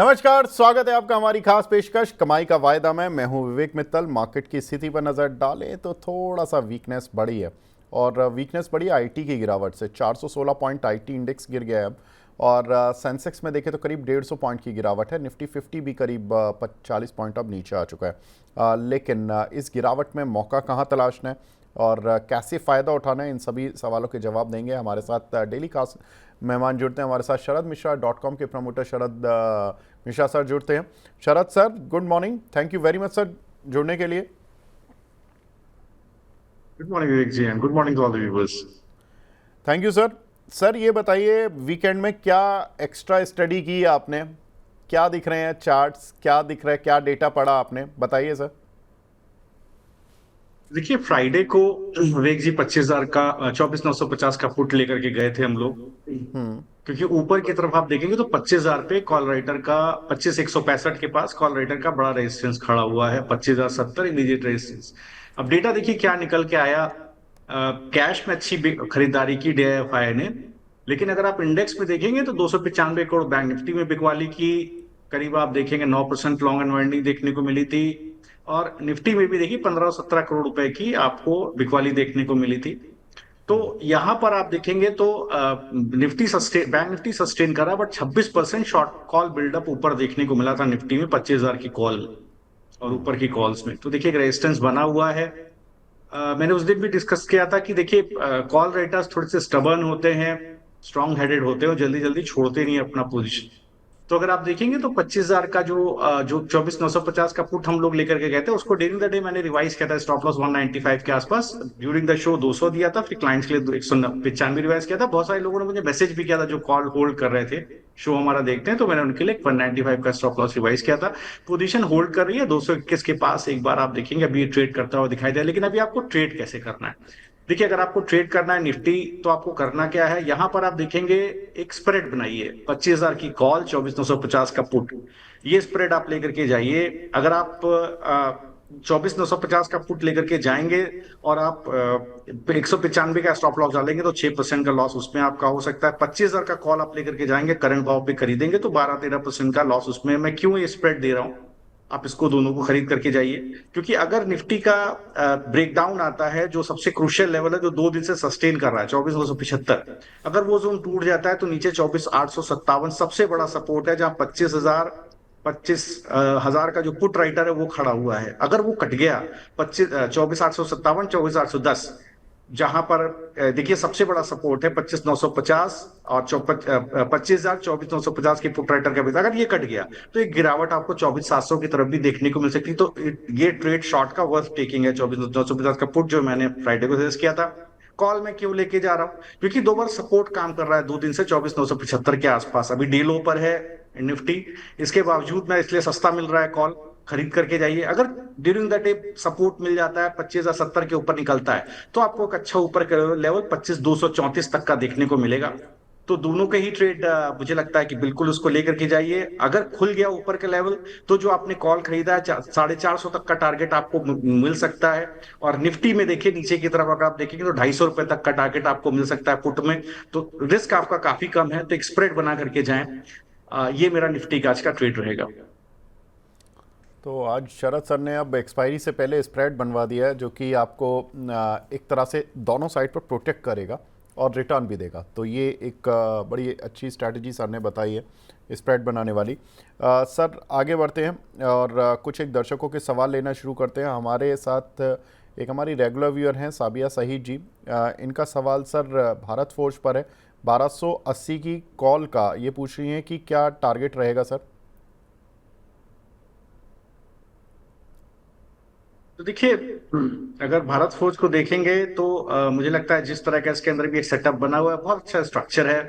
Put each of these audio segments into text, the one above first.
नमस्कार, स्वागत है आपका हमारी खास पेशकश कमाई का वायदा में। मैं हूं विवेक मित्तल। मार्केट की स्थिति पर नज़र डालें तो थोड़ा सा वीकनेस बढ़ी है और वीकनेस बढ़ी आईटी की गिरावट से। 416 पॉइंट आईटी इंडेक्स गिर गया है अब। और सेंसेक्स में देखें तो करीब 150 पॉइंट की गिरावट है। निफ्टी 50 भी करीब 40 पॉइंट अब नीचे आ चुका है। लेकिन इस गिरावट में मौका कहाँ तलाशना है और कैसे फ़ायदा उठाना है, इन सभी सवालों के जवाब देंगे। हमारे साथ डेली खास मेहमान जुड़ते हैं। हमारे साथ शरद मिश्रा .com के प्रमोटर शरद मिश्रा सर जुड़ते हैं। Sharad sir, good morning. Thank you very much sir जुड़ने के लिए। Good morning Vivek ji and good morning to all the viewers. Thank you sir. Sir ये बताइए, वीकेंड में क्या एक्स्ट्रा स्टडी की है आपने? क्या दिख रहे हैं चार्ट्स, क्या दिख रहा है, क्या डेटा पढ़ा आपने, बताइए सर। देखिए फ्राइडे को विवेक जी 25,000 का 24,950 का पुट लेकर के गए थे हम लोग, क्योंकि ऊपर की तरफ आप देखेंगे तो 25,000 पे कॉल राइटर का 25,165 के पास कॉल राइटर का बड़ा रेजिस्टेंस खड़ा हुआ है। 25,070 इमीडिएट रेजिस्टेंस। अब डेटा देखिए क्या निकल के आया। कैश में अच्छी खरीदारी की डीआईएफआई ने, लेकिन अगर आप इंडेक्स में देखेंगे तो 295 करोड़ बैंक निफ्टी में बिकवाली की। करीब आप देखेंगे 9% लॉन्ग अनवाइंडिंग देखने को मिली थी। और निफ्टी में भी देखिए 15-17 करोड़ रुपए की आपको बिकवाली देखने को मिली थी। तो यहां पर आप देखेंगे तो Nifty sustain, bank Nifty sustain करा, बट 26% शॉर्ट कॉल बिल्डअप ऊपर देखने को मिला था निफ्टी में 25,000 की कॉल और ऊपर की कॉल्स में। तो देखिए रेजिस्टेंस बना हुआ है। मैंने उस दिन भी डिस्कस किया था कि देखिए कॉल राइटर्स थोड़े से स्टबर्न होते हैं, स्ट्रांग हेडेड होते हैं और जल्दी जल्दी छोड़ते नहीं अपना पोजीशन। तो अगर आप देखेंगे तो 25,000 का जो 24,950 का पुट हम लोग लेकर के गए थे, उसको ड्यूरिंग द डे मैंने रिवाइज किया था। स्टॉप लॉस 195 के आसपास ड्यूरिंग द शो 200 दिया था, फिर क्लाइंट्स के लिए 195 रिवाइज किया था। बहुत सारे लोगों ने मुझे मैसेज भी किया था जो कॉल होल्ड कर रहे थे, शो हमारा देखते हैं, तो मैंने उनके लिए 195 का स्टॉप लॉस रिवाइज किया था। पोजीशन होल्ड कर रही है 221 के पास। एक बार आप देखेंगे अभी ट्रेड करता हुआ दिखाई दे, लेकिन अभी आपको ट्रेड कैसे करना है? देखिए अगर आपको ट्रेड करना है निफ्टी, तो आपको करना क्या है, यहां पर आप देखेंगे एक स्प्रेड बनाइए। 25,000 की कॉल, 24,950 का पुट, ये स्प्रेड आप लेकर के जाइए। अगर आप 24,950 का पुट लेकर के जाएंगे और आप 195 का स्टॉप लॉस डालेंगे तो 6% का लॉस उसमें आपका हो सकता है। 25,000 का कॉल आप लेकर के जाएंगे, करंट भाव पे खरीदेंगे तो 12-13% का लॉस उसमें। मैं क्यों ये स्प्रेड दे रहा हूं? आप इसको दोनों को खरीद करके जाइए, क्योंकि अगर निफ्टी का ब्रेकडाउन आता है, जो सबसे क्रूशियल लेवल है जो 2 दिन से सस्टेन कर रहा है 24,975, अगर वो जोन टूट जाता है तो नीचे 24,857 सबसे बड़ा सपोर्ट है, जहां 25,000 का जो पुट राइटर है वो खड़ा हुआ है। अगर वो कट गया 24,857, 24,810, जहां पर देखिए सबसे बड़ा सपोर्ट है 25,950 और 25,000, 24,950 की पुट राइटर का भी था। अगर ये कट गया तो एक गिरावट आपको 24,700 की तरफ भी देखने को मिल सकती है। तो ये ट्रेड शॉर्ट का वर्थ टेकिंग है। 24,950 का पुट जो मैंने फ्राइडे को सजेस्ट किया था। कॉल में क्यों लेके जा रहा हूं? क्योंकि 2 बार सपोर्ट काम कर रहा है 2 दिन से 24,975 के आसपास। अभी डे लो पर है निफ्टी, इसके बावजूद मैं इसलिए सस्ता मिल रहा है कॉल, खरीद करके जाइए। अगर ड्यूरिंग द डे सपोर्ट मिल जाता है 25,070 के ऊपर निकलता है, तो आपको एक अच्छा ऊपर का लेवल 25,234 तक का देखने को मिलेगा। तो दोनों के ही ट्रेड मुझे लगता है कि बिल्कुल उसको लेकर के जाइए। अगर खुल गया ऊपर का लेवल, तो जो आपने कॉल खरीदा है 450 तक का टारगेट आपको मिल सकता है। और निफ्टी में देखिए नीचे की तरफ अगर आप देखेंगे तो 250 रुपए तक का टारगेट आपको मिल सकता है पुट में। तो रिस्क आपका काफी कम है, तो एक स्प्रेड बना करके जाएं। ये मेरा निफ्टी का आज का ट्रेड रहेगा। तो आज शरद सर ने अब एक्सपायरी से पहले स्प्रेड बनवा दिया है, जो कि आपको एक तरह से दोनों साइड पर प्रोटेक्ट करेगा और रिटर्न भी देगा। तो ये एक बड़ी अच्छी स्ट्रैटेजी सर ने बताई है स्प्रेड बनाने वाली। सर आगे बढ़ते हैं और कुछ एक दर्शकों के सवाल लेना शुरू करते हैं। हमारे साथ एक हमारी रेगुलर व्यूअर हैं साबिया सहीद जी। इनका सवाल सर भारत फोर्ज पर है। 1280 की कॉल का ये पूछ रही हैं कि क्या टारगेट रहेगा सर? तो देखिए अगर भारत फौज को देखेंगे तो मुझे लगता है जिस तरह का इसके अंदर भी एक सेटअप बना हुआ है, बहुत अच्छा स्ट्रक्चर है,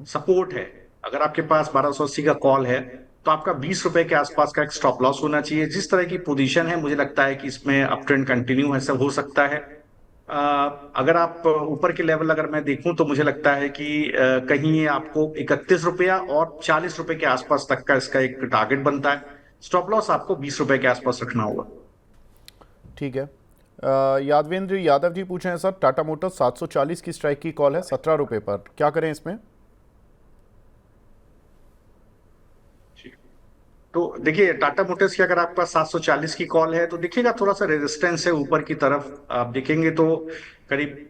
सपोर्ट है। अगर आपके पास 1280 का कॉल है तो आपका 20 रुपए के आसपास का एक स्टॉप लॉस होना चाहिए। जिस तरह की पोजीशन है, मुझे लगता है कि इसमें अप ट्रेंड कंटिन्यू ऐसा हो सकता है। अगर आप ऊपर के लेवल अगर मैं देखूं तो मुझे लगता है कि कहीं ये आपको 31 रुपया और 40 रुपए के आसपास तक का इसका एक टारगेट बनता है। स्टॉप लॉस आपको 20 रुपए के आसपास रखना होगा। ठीक है। यादवेंद्र यादव जी पूछ रहे हैं सर, टाटा मोटर्स 740 की स्ट्राइक की कॉल है 17 रुपए पर, क्या करें इसमें? तो देखिए टाटा मोटर्स की अगर आपके पास 740 की कॉल है तो देखिएगा थोड़ा सा रेजिस्टेंस है ऊपर की तरफ, आप देखेंगे तो करीब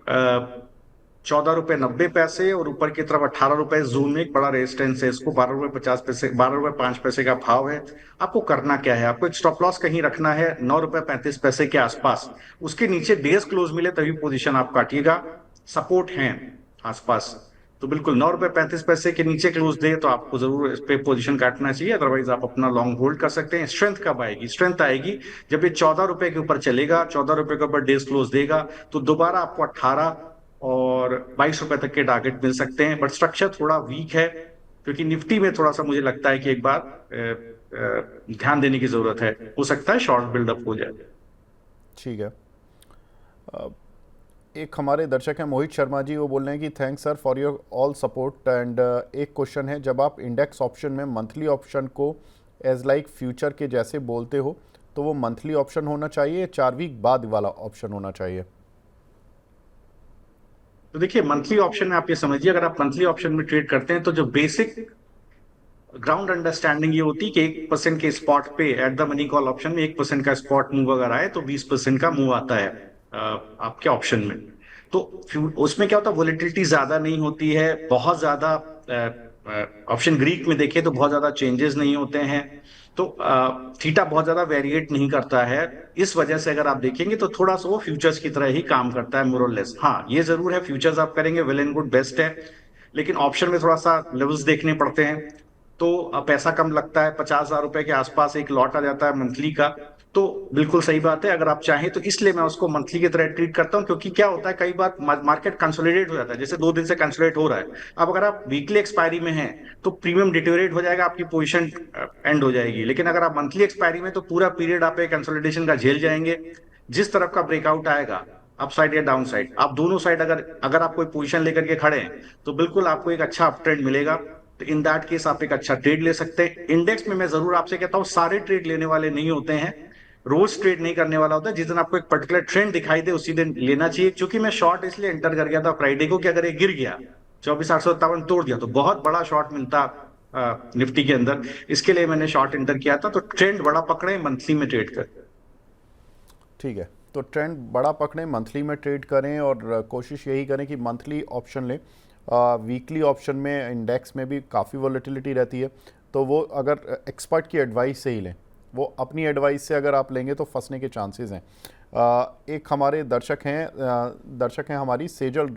14 रुपए 90 पैसे, और ऊपर की तरफ 18 रुपए जोन में एक बड़ा रेजिस्टेंस है। इसको 12 रुपए 50 पैसे, 12 रुपए 5 पैसे का भाव है। आपको करना क्या है, आपको एक स्टॉप लॉस कहीं रखना है 9 रुपए 35 पैसे के आसपास। उसके नीचे डेज क्लोज मिले तभी पोजीशन आप काटिएगा। सपोर्ट है आसपास, तो बिल्कुल 9 रुपए 35 पैसे के नीचे क्लोज दे तो आपको जरूर इस पे पोजीशन काटना चाहिए, अदरवाइज आप अपना लॉन्ग होल्ड कर सकते हैं। स्ट्रेंथ कब आएगी, स्ट्रेंथ आएगी जब ये 14 रुपए के ऊपर चलेगा, 14 रुपए के ऊपर डेज क्लोज देगा, तो दोबारा आपको 18 और 22 रुपए तक के टारगेट मिल सकते हैं। बट स्ट्रक्चर थोड़ा वीक है, क्योंकि निफ्टी में थोड़ा सा मुझे लगता है कि एक बार ध्यान देने की जरूरत है, हो सकता है शॉर्ट बिल्डअप हो जाए। ठीक है। अ, एक हमारे दर्शक हैं मोहित शर्मा जी, वो बोल रहे हैं कि thanks sir for your all support and एक क्वेश्चन है, जब आप इंडेक्स ऑप्शन में मंथली ऑप्शन को एज लाइक फ्यूचर के जैसे बोलते हो तो वो मंथली ऑप्शन होना चाहिए या 4 वीक बाद वाला ऑप्शन होना चाहिए? तो देखिए मंथली ऑप्शन में आप ये समझिए, अगर आप मंथली ऑप्शन में ट्रेड करते हैं तो जो बेसिक ग्राउंड अंडरस्टैंडिंग ये होती है कि 1% के स्पॉट पे at the money call option में 1% का स्पॉट मूव अगर आए तो 20% का मूव आता है आपके ऑप्शन में। तो उसमें क्या होता है, वोलेटिलिटी ज्यादा नहीं होती है, बहुत ज्यादा ऑप्शन ग्रीक में देखिए तो बहुत ज्यादा चेंजेस नहीं होते हैं। तो थीटा बहुत ज्यादा वेरिएट नहीं करता है। इस वजह से अगर आप देखेंगे तो थोड़ा सा वो फ्यूचर्स की तरह ही काम करता है मोर और लेस। हाँ ये जरूर है, फ्यूचर्स आप करेंगे वेल एंड गुड बेस्ट है, लेकिन ऑप्शन में थोड़ा सा लेवल्स देखने पड़ते हैं। तो पैसा कम लगता है, 50,000 रुपए के आसपास एक लॉट आ जाता है मंथली का। तो बिल्कुल सही बात है, अगर आप चाहें तो इसलिए मैं उसको मंथली की तरह ट्रीट करता हूं, क्योंकि क्या होता है कई बार मार्केट कंसोलिडेट हो जाता है, जैसे 2 दिन से कंसोलिडेट हो रहा है। अब अगर आप वीकली एक्सपायरी में हैं तो प्रीमियम डिटेरियोरेट हो जाएगा, आपकी पोजीशन एंड हो जाएगी। लेकिन अगर आप मंथली एक्सपायरी में तो पूरा पीरियड आप कंसोलिडेशन का झेल जाएंगे। जिस तरफ का ब्रेकआउट आएगा, अप साइड या डाउन साइड, आप दोनों साइड अगर अगर आप कोई पोजीशन लेकर के खड़े हैं तो बिल्कुल आपको एक अच्छा अप ट्रेंड मिलेगा। तो इन दैट केस आप एक अच्छा ट्रेड ले सकते हैं। इंडेक्स में मैं जरूर आपसे कहता हूं सारे ट्रेड लेने वाले नहीं होते हैं, रोज ट्रेड नहीं करने वाला होता है। जिस दिन आपको एक पर्टिकुलर ट्रेंड दिखाई दे उसी दिन लेना चाहिए। क्योंकि मैं शॉर्ट इसलिए एंटर कर गया था फ्राइडे को कि अगर ये गिर गया 24,857 तोड़ दिया तो बहुत बड़ा शॉर्ट मिलता निफ्टी के अंदर, इसके लिए मैंने शॉर्ट एंटर किया था। तो ट्रेंड बड़ा पकड़े, मंथली में ट्रेड कर। ठीक है, तो ट्रेंड बड़ा पकड़ें, मंथली में ट्रेड करें और कोशिश यही करें कि मंथली ऑप्शन लें। वीकली ऑप्शन में इंडेक्स में भी काफ़ी वॉलेटिलिटी रहती है, तो वो अगर एक्सपर्ट की एडवाइस से ही लें। वो अपनी एडवाइस से अगर आप लेंगे तो फंसने के चांसेस हैं। एक हमारे दर्शक हैं हमारी सेजल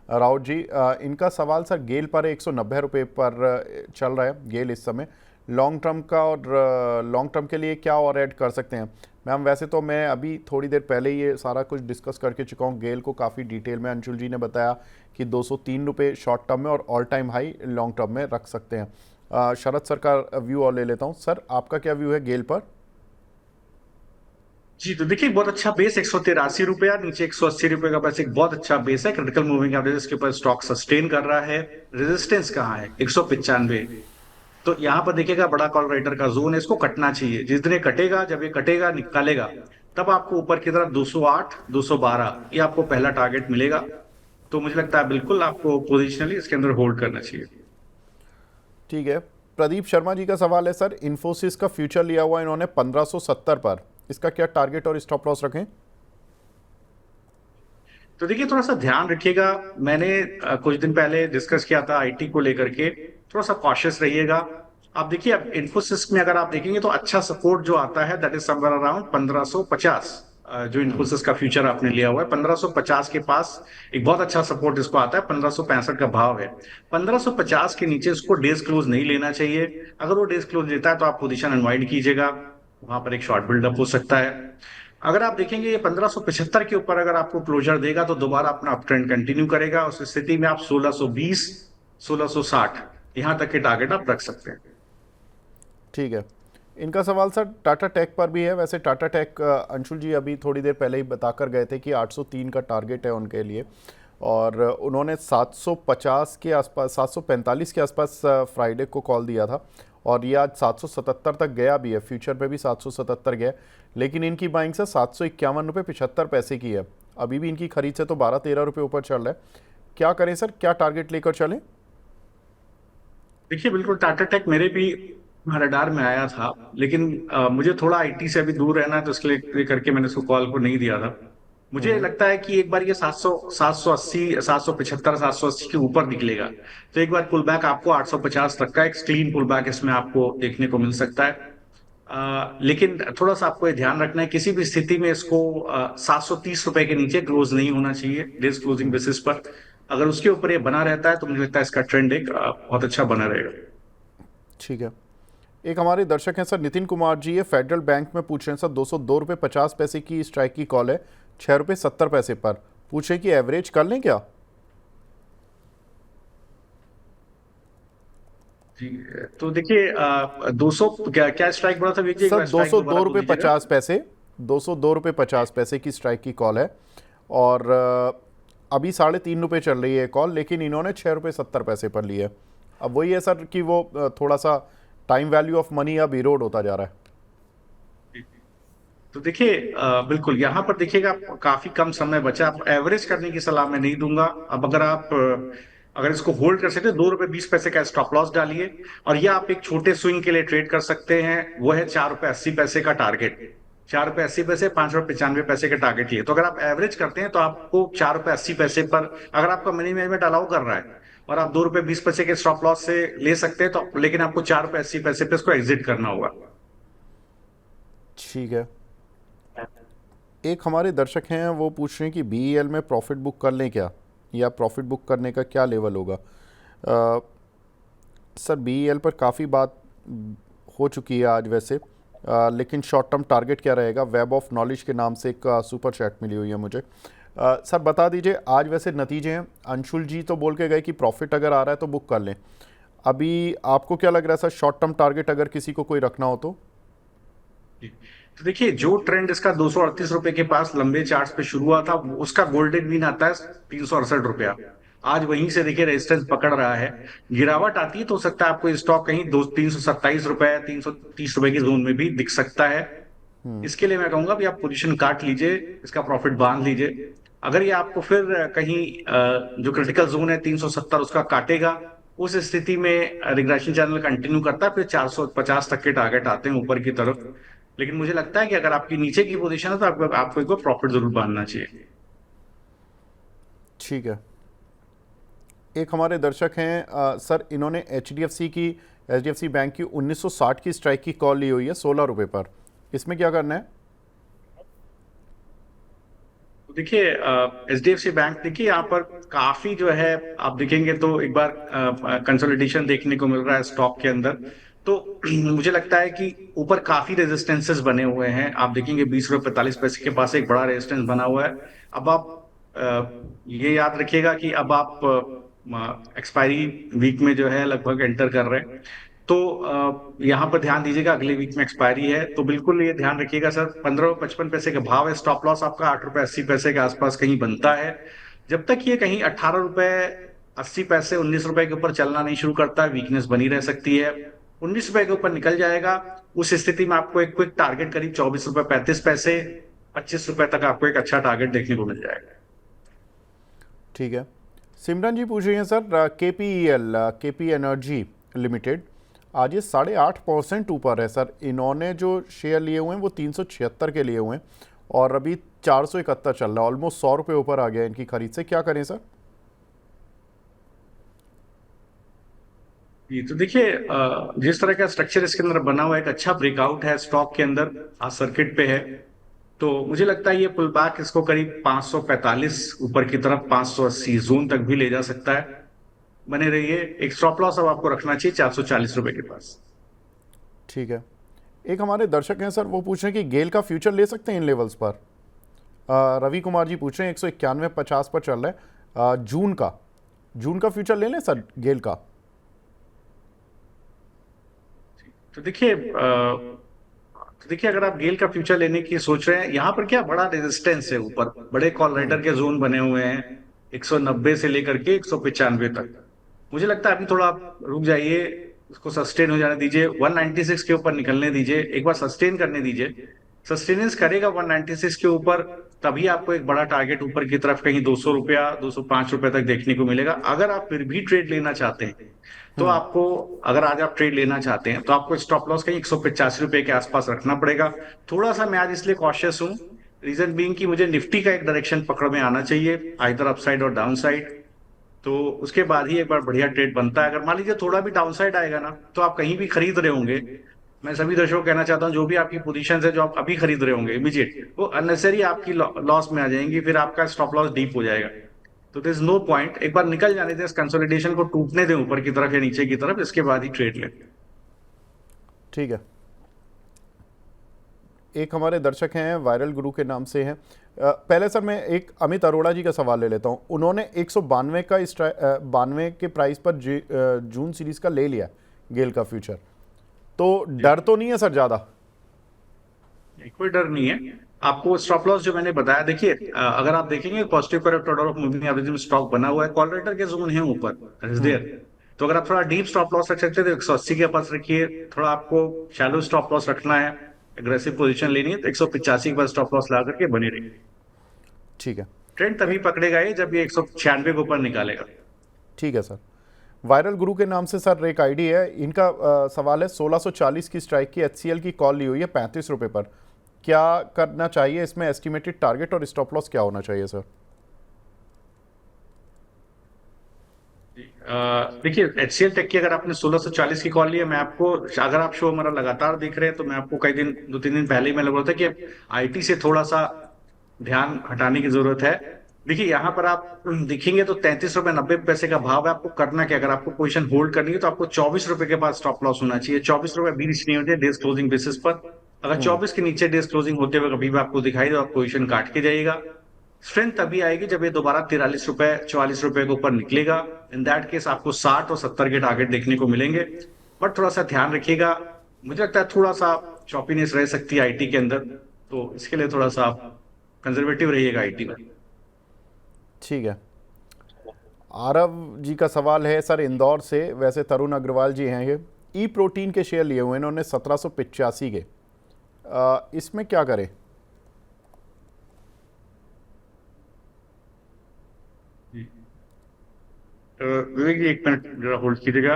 राउत जी, इनका सवाल सर, गेल पर 190 रुपये पर चल रहा है गेल इस समय, लॉन्ग टर्म का, और लॉन्ग टर्म के लिए क्या और ऐड कर सकते हैं? मैम वैसे तो मैं अभी थोड़ी देर पहले ये सारा कुछ डिस्कस करके चुका हूँ, गेल को काफ़ी डिटेल में अंशुल जी ने बताया कि 203 रुपये शॉर्ट टर्म में और all time high long term में रख सकते हैं। शरद सर का व्यू और ले लेता हूँ। सर आपका क्या व्यू है गेल पर? जी तो देखिए बहुत अच्छा बेस, 183 रुपया, नीचे 180 रुपए का बस एक बहुत अच्छा बेस है। क्रिटिकल मूविंग एवरेज के ऊपर स्टॉक सस्टेन कर रहा है। रेजिस्टेंस कहाँ है, 195। तो यहाँ पर देखिएगा बड़ा कॉल राइटर का जोन है, इसको कटना चाहिए। जिस दिन ये कटेगा, जब ये कटेगा निकालेगा, तब आपको ऊपर की तरफ 208 212 ये आपको पहला टारगेट मिलेगा। तो मुझे लगता है बिल्कुल आपको पोजिशनली इसके अंदर होल्ड करना चाहिए। ठीक है। प्रदीप शर्मा जी का सवाल है सर, इन्फोसिस का फ्यूचर लिया हुआ इन्होंने 1570 पर, इसका क्या टारगेट और स्टॉप लॉस रखें? तो देखिए थोड़ा सा ध्यान रखिएगा, मैंने कुछ दिन पहले डिस्कस किया था आईटी को लेकर के, थोड़ा सा कॉशियस रहिएगा। आप देखिए अब इन्फोसिस में अगर आप देखेंगे तो अच्छा सपोर्ट जो आता है दैट इज समवेयर अराउंड 1550। जो इन्फोसिस का फ्यूचर आपने लिया हुआ है 1550 के पास एक बहुत अच्छा सपोर्ट इसको आता है, 1565 का भाव है। 1550 के नीचे इसको डेज क्लोज नहीं लेना चाहिए। अगर वो डेज क्लोज लेता है तो आप पोजीशन अनवाइंड कीजिएगा, वहां पर एक शॉर्ट बिल्डअप हो सकता है। अगर आप देखेंगे ये 1575 के ऊपर अगर आपको क्लोजर देगा तो दोबारा अपना अप ट्रेंड कंटिन्यू करेगा। उस स्थिति में आप 1620 1660 यहां तक के टारगेट आप रख सकते हैं। ठीक है। इनका सवाल सर टाटा टेक पर भी है। वैसे टाटा टेक अंशुल जी अभी थोड़ी देर पहले ही बताकर गए थे कि 803 का टारगेट है उनके लिए, और उन्होंने 750 के आसपास, 745 के आसपास फ्राइडे को कॉल दिया था, और ये आज 777 तक गया भी है, फ्यूचर पे भी 777 गया। लेकिन इनकी बाइंग से 751 रुपये 75 पैसे की है। अभी भी इनकी खरीद से तो 12-13 रुपये ऊपर चल रहा है। क्या करें सर, क्या टारगेट लेकर चलें? देखिए बिल्कुल टाटा टेक मेरे भी रडार में आया था, लेकिन मुझे थोड़ा आईटी से अभी दूर रहना है, तो इसके लिए करके मैंने उसको कॉल को नहीं दिया था। मुझे हम्म। लगता है कि एक बार ये 700, 780, 775, 780 के ऊपर निकलेगा, तो एक बार पुल बैक आपको 850 तक का एक क्लीन पुल बैक इसमें आपको देखने को मिल सकता है। लेकिन थोड़ा सा आपको ये ध्यान रखना है, किसी भी स्थिति में इसको 730 रुपए के नीचे क्लोज नहीं होना चाहिए डेज क्लोजिंग बेसिस पर। अगर उसके ऊपर ये बना रहता है तो मुझे लगता है इसका ट्रेंड एक बहुत अच्छा बना रहेगा। ठीक है। एक हमारे दर्शक हैं सर नितिन कुमार जी, ये फेडरल बैंक में पूछ रहे हैं सर, 202 रुपये 50 पैसे की स्ट्राइक की कॉल है, 6 रुपये 70 पैसे पर। पूछ रहे कि एवरेज कर लें क्या? जी, तो देखिए 200 क्या क्या स्ट्राइक बोला था विजय, एक सर बार दो स्ट्राइक सौ दोबारा दो बोल रुपये दीजिएगा। पचास पैसे 202 रुपये 50 पैसे की स्ट्राइक की कॉल है। और अभी 3.5 रुपये चल रही है कॉल, लेकिन इन्होंने 6 रुपये 70 पैसे पर ली है। अब वही है सर कि वो थोड़ा सा टाइम वैल्यू ऑफ मनी अब इरोड होता जा रहा है। तो देखिए बिल्कुल यहाँ पर देखिएगा, काफी कम समय बचा, आप एवरेज करने की सलाह मैं नहीं दूंगा। अब अगर आप अगर इसको होल्ड कर सकते हैं, 2 रुपये 20 पैसे का स्टॉप लॉस डालिए, और ये आप एक छोटे स्विंग के लिए ट्रेड कर सकते हैं। वो है 4 रुपये 80 पैसे का टारगेट। 4 रुपये 80 पैसे, 5 रुपये 95 पैसे का टारगेट लिए, तो अगर आप एवरेज करते हैं तो आपको 4 रुपये 80 पैसे पर, अगर आपका मनी मैनेजमेंट अलाउ कर रहा है और आप 2 रुपये 20 पैसे के स्टॉप लॉस से ले सकते हैं, तो लेकिन आपको 4 रुपये 80 पैसे पे इसको एग्जिट करना होगा। ठीक है। एक हमारे दर्शक हैं, वो पूछ रहे हैं कि बीईएल में प्रॉफिट बुक कर लें क्या, या प्रॉफिट बुक करने का क्या लेवल होगा? सर बीईएल पर काफ़ी बात हो चुकी है आज वैसे, लेकिन शॉर्ट टर्म टारगेट क्या रहेगा? वेब ऑफ नॉलेज के नाम से एक सुपर चैट मिली हुई है मुझे। सर बता दीजिए आज वैसे नतीजे हैं। अंशुल जी तो बोल के गए कि प्रॉफिट अगर आ रहा है तो बुक कर लें। अभी आपको क्या लग रहा है सर, शॉर्ट टर्म टारगेट अगर किसी को कोई रखना हो तो? तो देखिए, जो ट्रेंड इसका 238 रुपए के पास लंबे चार्ट्स पे शुरू हुआ था, उसका गोल्डन मीन आता है 368 रुपया। आज वहीं से देखिए रेजिस्टेंस पकड़ रहा है। गिरावट आती है तो हो सकता है आपको ये स्टॉक कहीं 327 रुपए, 330 रुपए की जोन में भी दिख सकता है। इसके लिए मैं कहूंगा भी आप पोजीशन काट लीजिए, इसका प्रॉफिट बांध लीजिए। अगर ये आपको फिर कहीं जो क्रिटिकल जोन है 370 उसका काटेगा, उस स्थिति में रिग्रेशन चैनल कंटिन्यू करता है, फिर 450 तक के टारगेट आते हैं ऊपर की तरफ। लेकिन मुझे लगता है कि अगर आपकी नीचे की पोजीशन है तो आपको एक प्रॉफिट जरूर बांधना चाहिए। ठीक है। एक हमारे दर्शक हैं सर, इन्होंने एचडीएफसी बैंक की 1960 की स्ट्राइक की कॉल ली हुई है 16 रुपये पर। इसमें क्या करना है? तो देखिए एचडीएफसी बैंक, देखिए यहाँ पर काफी जो है, आप देखेंगे तो एक बार कंसोलिडेशन देखने को मिल रहा है स्टॉक के अंदर। तो मुझे लगता है कि ऊपर काफी रेजिस्टेंसेस बने हुए हैं। आप देखेंगे 20 रुपये 45 पैसे के पास एक बड़ा रेजिस्टेंस बना हुआ है। अब आप ये याद रखिएगा कि अब आप एक्सपायरी वीक में जो है लगभग एंटर कर रहे हैं, तो यहाँ पर ध्यान दीजिएगा, अगले वीक में एक्सपायरी है, तो बिल्कुल ये ध्यान रखिएगा सर। 15 रुपये 55 पैसे का भाव है, स्टॉप लॉस आपका 8 रुपये 80 पैसे के आसपास कहीं बनता है। जब तक ये कहीं 18 रुपये 80 पैसे, 19 रुपए के ऊपर चलना नहीं शुरू करता है, वीकनेस बनी रह सकती है। 19 रुपए के ऊपर निकल जाएगा, उस स्थिति में आपको एक क्विक टारगेट करीब 24 रुपये 35 पैसे, 25 रुपए तक आपको एक अच्छा टारगेट देखने को मिल जाएगा। ठीक है। सिमरन जी पूछ रही हैं सर, केपी एनर्जी लिमिटेड आज ये 8.5% ऊपर है सर। इन्होंने जो शेयर लिए हुए हैं वो 376 के लिए हुए हैं, और अभी 471 चल रहा है, ऑलमोस्ट 100 रुपये ऊपर आ गया इनकी खरीद से। क्या करें सर? ये तो देखिए जिस तरह का स्ट्रक्चर इसके अंदर बना हुआ है, एक अच्छा ब्रेकआउट है स्टॉक के अंदर, आज सर्किट पे है, तो मुझे लगता है ये पुल बैक इसको करीब 545 ऊपर की तरफ 580 जोन तक भी ले जा सकता है। बने रहिए। एक स्टॉप लॉस अब आपको रखना चाहिए 440 रुपए के पास। ठीक है। एक हमारे दर्शक हैं सर, वो पूछ रहे हैं कि गेल का फ्यूचर ले सकते हैं इन लेवल्स पर। रवि कुमार जी पूछ रहे हैं 191.50 पर चल रहा है, जून का फ्यूचर ले लें सर गेल का? तो देखिए अगर आप गेल का फ्यूचर लेने की सोच रहे हैं, यहाँ पर क्या बड़ा रेजिस्टेंस है, ऊपर बड़े कॉल राइटर के जोन बने हुए हैं 190 से लेकर के 195 तक। मुझे लगता है अभी थोड़ा आप रुक जाइए, उसको सस्टेन हो जाने दीजिए, 196 के ऊपर निकलने दीजिए, एक बार सस्टेन करने दीजिए। सस्टेनेंस करेगा 196 के ऊपर, तभी आपको एक बड़ा टारगेट ऊपर की तरफ कहीं 200 रुपया 205 रुपये तक देखने को मिलेगा। अगर आप फिर भी ट्रेड लेना चाहते हैं तो हम्म। आपको, अगर आज आप ट्रेड लेना चाहते हैं तो आपको स्टॉप लॉस कहीं 185 रुपये के आसपास रखना पड़ेगा। थोड़ा सा मैं आज इसलिए कॉशियस हूँ, रीजन बीइंग कि मुझे निफ्टी का एक डायरेक्शन पकड़ में आना चाहिए, आइदर अपसाइड और डाउन साइड। तो उसके बाद ही एक बार बढ़िया ट्रेड बनता है। अगर मान लीजिए थोड़ा भी डाउन साइड आएगा ना, तो आप कहीं भी खरीद रहे होंगे, मैं सभी दर्शकों को कहना चाहता हूँ, जो भी आपकी पोजीशन है जो आप अभी खरीद रहे होंगे इमीडिएट, वो अननेसेसरी आपकी लॉस में आ जाएंगी, फिर आपका स्टॉप लॉस डीप हो जाएगा। तो देयर इज नो पॉइंट, एक बार निकल जाने दें, इस कंसोलिडेशन को टूटने दें ऊपर की तरफ या नीचे की तरफ, इसके बाद ही ट्रेड लें। ठीक है। एक हमारे दर्शक हैं वायरल गुरु के नाम से हैं। पहले सर मैं एक अमित अरोड़ा जी का सवाल ले लेता हूं। उन्होंने 192 का 92 के प्राइस पर जून सीरीज का ले लिया गेल का फ्यूचर, तो डर तो नहीं है सर ज़्यादा? कोई डर नहीं है। आपको स्टॉप लॉस जो मैंने बताया, देखिए अगर आप देखेंगे positive correct order of moving average में स्टॉक बना हुआ है, कॉल राइटर के जोन है ऊपर इज देयर। तो अगर आप थोड़ा डीप स्टॉप लॉस रख सकते हैं तो 180 के पास रखिए। थोड़ा आपको शैलो स्टॉप लॉस रखना है, एग्रेसिव पोजीशन लेनी है तो 185 के पास स्टॉप लॉस ला करके बने रहिए। ठीक है। ट्रेंड तभी पकड़ेगा ये जब ये 196 के ऊपर निकालेगा। ठीक है सर। वायरल गुरु के नाम से सर एक आईडी है, इनका सवाल है 1640 की स्ट्राइक की एचसीएल की कॉल ली हुई है 35 रुपये पर, क्या करना चाहिए इसमें? एस्टिमेटेड टारगेट और स्टॉप लॉस क्या होना चाहिए सर? देखिए एचसीएल टेक की अगर आपने 1640 की कॉल ली है, मैं आपको, अगर आप शो हमारा लगातार देख रहे हैं तो मैं आपको कई दिन, 2-3 दिन पहले ही मैंने बोला था कि आईटी से थोड़ा सा ध्यान हटाने की जरूरत है। देखिए यहाँ पर आप देखेंगे तो 33 रुपये 90 पैसे का भाव है। आपको करना क्या, अगर आपको पोजीशन होल्ड करनी है तो आपको 24 रुपये के पास स्टॉप लॉस होना चाहिए। 24 रुपये भी रीच नहीं होते डेज क्लोजिंग बेसिस पर। अगर 24 के नीचे डेज क्लोजिंग होते हुए कभी भी आपको दिखाई दो, आप पोजीशन काट के जाइएगा। स्ट्रेंथ तभी आएगी जब ये दोबारा 43 रुपये 44 रुपये के ऊपर निकलेगा। इन दैट केस आपको 60 और 70 के टारगेट देखने को मिलेंगे। बट थोड़ा सा ध्यान रखिएगा, मुझे लगता है थोड़ा सा चॉपीनेस रह सकती है आईटी के अंदर, तो इसके लिए थोड़ा सा कंजर्वेटिव रहिएगा आईटी में। ठीक है। आरव जी का सवाल है सर इंदौर से, वैसे तरुण अग्रवाल जी हैं ये, ई प्रोटीन के शेयर लिए हुए इन्होंने 1785 के, इसमें क्या करें? विवेक जी एक मिनट जरा होल्ड कीजिएगा।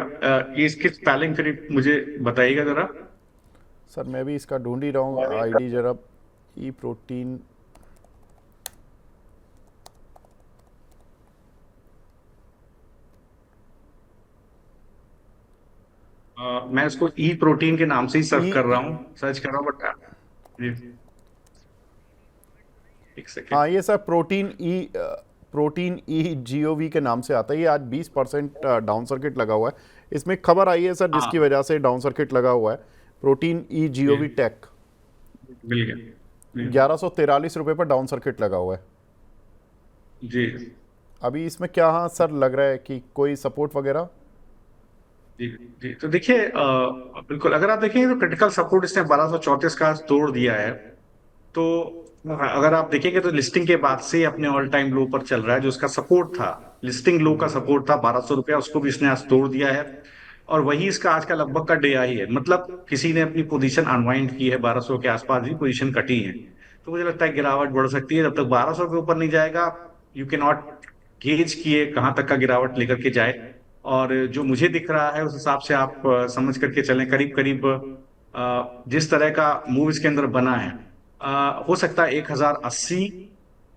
ये इसकी स्पेलिंग फिर मुझे बताइएगा जरा। सर मैं भी इसका ढूंढ ही रहा हूँ आईडी जरा। ई प्रोटीन, मैं इसको ई प्रोटीन के नाम से ही सर्च ई, कर रहा हूँ, सर्च कर रहा हूँ, बट एक सेकेंड। हाँ ये सर प्रोटीन ई जीओवी के नाम से आता है। ये आज 20% डाउन सर्किट लगा हुआ है। इसमें खबर आई है सर हाँ, जिसकी वजह से डाउन सर्किट लगा हुआ है। प्रोटीन ई जीओवी टेक मिल गया। 1143 रुपये पर डाउन सर्किट लगा हुआ है जी अभी। इसमें क्या हाँ सर लग रहा है कि कोई सपोर्ट वगैरह? जी जी, तो देखिए बिल्कुल अगर आप देखेंगे तो क्रिटिकल सपोर्ट इसने 1234 का तोड़ दिया है। तो अगर आप देखेंगे तो लिस्टिंग के बाद से अपने ऑल टाइम लो पर चल रहा है। जो उसका सपोर्ट था, लिस्टिंग लो का सपोर्ट था 1200 रुपया, उसको भी इसने आज तोड़ दिया है। और वही इसका आज का लगभग का डे आई है, मतलब किसी ने अपनी पोजीशन अनवाइंड की है, 1200 के आसपास भी पोजीशन कटी है। तो मुझे लगता है गिरावट बढ़ सकती है। जब तक 1200 के ऊपर नहीं जाएगा, यू कैन नॉट गेज किए कहां तक का गिरावट लेकर के जाए। और जो मुझे दिख रहा है उस हिसाब से आप समझ करके चलें, करीब करीब जिस तरह का मूव इसके अंदर बना है, हो सकता है 1080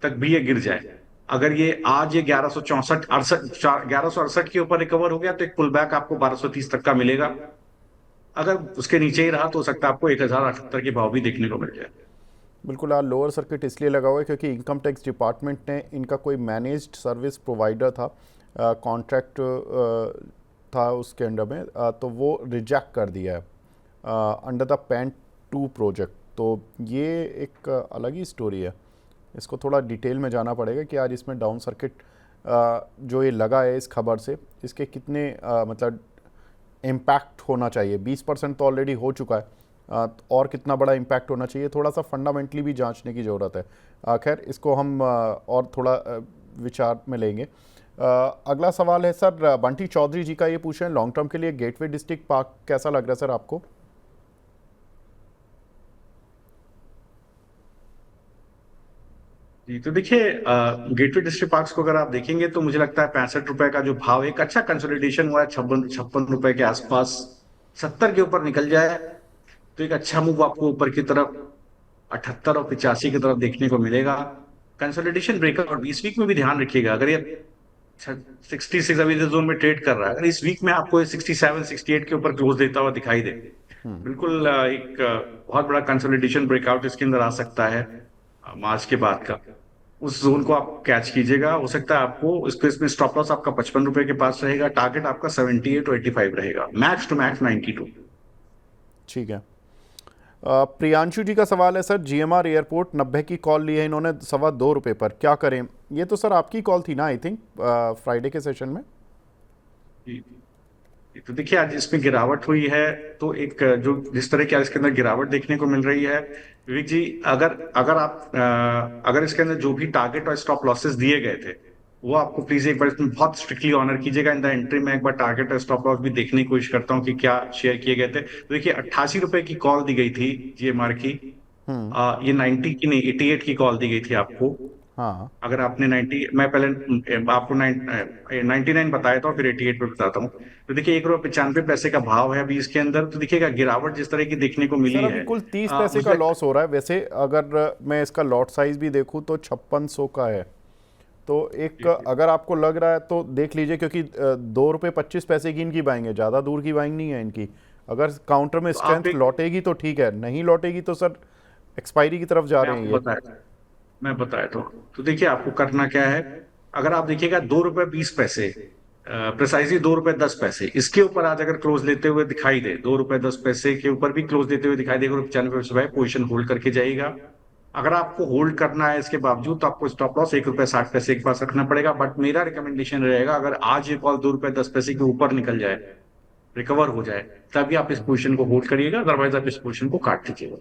तक भी ये गिर जाए। अगर ये आज ये 1168 के ऊपर रिकवर हो गया तो एक पुल बैक आपको 1230 तक का मिलेगा। अगर उसके नीचे ही रहा तो हो सकता है आपको 1078 के भाव भी देखने को मिल जाए। बिल्कुल। आज लोअर सर्किट इसलिए लगा हुआ है क्योंकि इनकम टैक्स डिपार्टमेंट ने इनका कोई मैनेज्ड सर्विस प्रोवाइडर था, कॉन्ट्रैक्ट था उसके अंडर में, तो वो रिजेक्ट कर दिया है अंडर द पैन 2 प्रोजेक्ट। तो ये एक अलग ही स्टोरी है, इसको थोड़ा डिटेल में जाना पड़ेगा कि आज इसमें डाउन सर्किट जो ये लगा है इस खबर से, इसके कितने मतलब इम्पैक्ट होना चाहिए। 20% तो ऑलरेडी हो चुका है, और कितना बड़ा इम्पैक्ट होना चाहिए, थोड़ा सा फंडामेंटली भी जांचने की ज़रूरत है। खैर इसको हम और थोड़ा विचार में लेंगे। अगला सवाल है सर बंटी चौधरी जी का, ये पूछ रहे हैं लॉन्ग टर्म के लिए गेटवे डिस्ट्रिक्ट पार्क कैसा लग रहा है सर आपको? जी, तो देखिए गेटवे डिस्ट्रिक्ट पार्क्स को अगर आप देखेंगे तो मुझे लगता है 65 रुपए का जो भाव, एक अच्छा कंसोलिडेशन हुआ है 56 रुपए के आसपास, 70 के ऊपर निकल जाए तो एक अच्छा मूव आपको ऊपर की तरफ 78 और 85 की तरफ देखने को मिलेगा। कंसोलिडेशन ब्रेकआउट इस वीक में भी ध्यान रखिएगा, अगर ये 66 अभी जोन में ट्रेड कर रहा है, अगर इस वीक में आपको 67 68 के ऊपर क्लोज देता हुआ दिखाई दे, बिल्कुल एक बहुत बड़ा कंसोलिडेशन ब्रेकआउट इसके अंदर आ सकता है मार्च के बाद का। उस जोन को आप कैच कीजिएगा, हो सकता है आपको इसमें स्टॉप लॉस आपका 55 रुपए के पास रहेगा, टारगेट आपका 78 to 85 रहेगा, मैक्स टू मैक्स 92। ठीक है। प्रियांशु जी का सवाल है सर, जीएमआर एयरपोर्ट 90 की कॉल ली है इन्होंने ₹2.25 पर, क्या करें? ये तो सर आपकी कॉल थी ना, आई थिंक फ्राइडे के सेशन में। तो देखिए आज इसमें गिरावट हुई है, तो एक जो जिस तरह की आज इसके अंदर गिरावट देखने को मिल रही है, विवेक जी, अगर अगर आप अगर इसके अंदर जो भी टारगेट और स्टॉप लॉसेस दिए गए थे, वो आपको प्लीज एक बार इसमें बहुत स्ट्रिक्टली ऑनर कीजिएगा। इन द एंट्री में एक बार टारगेट और स्टॉप लॉस भी देखने की कोशिश करता हूँ कि क्या शेयर किए गए थे। तो देखिए 88 रुपए की कॉल दी गई थी जीएमआर की, ये 90 की नहीं 88 की कॉल दी गई थी आपको। हाँ, अगर आपने 90, मैं पहले आपको 99 बताया था, फिर 88 पे बताता हूँ। तो देखिए 1 रुपये 95 पैसे का भाव है अभी इसके अंदर, तो देखिएगा गिरावट जिस तरह की देखने को मिली सर अभी है, कुल 30 पैसे का मुझे लॉस हो रहा है। वैसे अगर मैं इसका लॉट साइज भी देखूं तो 5600 का है। तो एक अगर आपको लग रहा है तो देख लीजिए, क्योंकि ₹2.25 की इनकी बाइंग है, ज़्यादा दूर की बाइंग नहीं है इनकी। अगर काउंटर में तो आप स्ट्रेंथ एक लौटेगी तो ठीक है, नहीं लौटेगी तो सर एक्सपायरी की तरफ जा मैं रहे हैं आपको ये। बताया मैं बताया तो देखिए आपको करना क्या है, अगर आप देखिएगा 2 रुपए 20 पैसे, प्रिसाइजली 2 रुपए 10 पैसे, इसके ऊपर आज अगर क्लोज लेते हुए दिखाई दे, 2 रुपए 10 पैसे के ऊपर भी क्लोज लेते हुए दिखाई देगा, 95 पोजिशन होल्ड करके जाइएगा। अगर आपको होल्ड करना है इसके बावजूद, तो आपको स्टॉप लॉस 1 रुपए 60 पैसे के पास रखना पड़ेगा। बट मेरा रिकमेंडेशन रहेगा, अगर आज ये कॉल 2 रुपए 10 पैसे के ऊपर निकल जाए, रिकवर हो जाए, तभी आप इस पोजीशन को होल्ड करिएगा, अदरवाइज आप इस पोजीशन को काट दीजिएगा।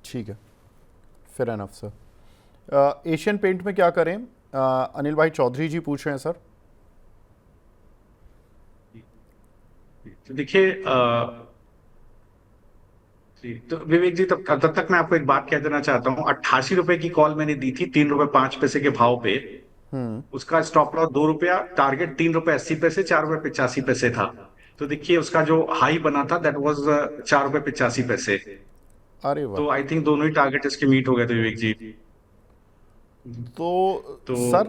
ठीक है, fair enough sir. Asian paint में क्या करें? अनिल भाई चौधरी जी पूछ रहे हैं सर। तो देखिए तो विवेक जी, तब तक मैं आपको एक बात कह देना चाहता हूँ, 88 रुपए की कॉल मैंने दी थी 3 रुपए 5 पैसे के भाव पे, उसका स्टॉप लॉस 2 रुपया, टारगेट 3 रुपए 80 पैसे, 4 रुपए 85 पैसे था। तो देखिए उसका जो हाई बना था दैट वाज 4 रुपए 85 पैसे। अरे वाह। तो आई थिंक दोनों ही टारगेट इसके मीट हो गए थे विवेक जी। तो तो सर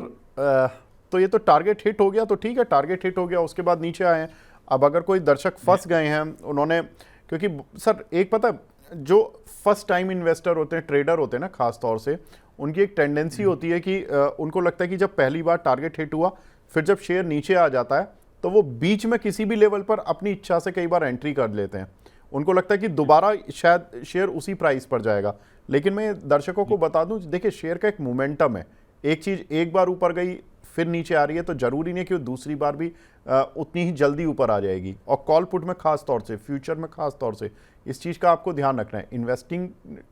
तो ये तो टारगेट हिट हो गया, तो ठीक है, टारगेट हिट हो गया, उसके बाद नीचे आए हैं। अब अगर कोई दर्शक फंस गए हैं, उन्होंने, क्योंकि सर एक पता है, जो फर्स्ट टाइम इन्वेस्टर होते हैं, ट्रेडर होते हैं ना खास तौर से, उनकी एक टेंडेंसी होती है कि उनको लगता है कि जब पहली बार टारगेट हिट हुआ, फिर जब शेयर नीचे आ जाता है तो वो बीच में किसी भी लेवल पर अपनी इच्छा से कई बार एंट्री कर लेते हैं। उनको लगता है कि दोबारा शायद शेयर उसी प्राइस पर जाएगा। लेकिन मैं दर्शकों को बता दूं, देखिए शेयर का एक मोमेंटम है। एक चीज़ एक बार ऊपर गई फिर नीचे आ रही है, तो ज़रूरी नहीं कि वो दूसरी बार भी उतनी ही जल्दी ऊपर आ जाएगी। और कॉल पुट में खास तौर से, फ्यूचर में खास तौर से इस चीज़ का आपको ध्यान रखना है। इन्वेस्टिंग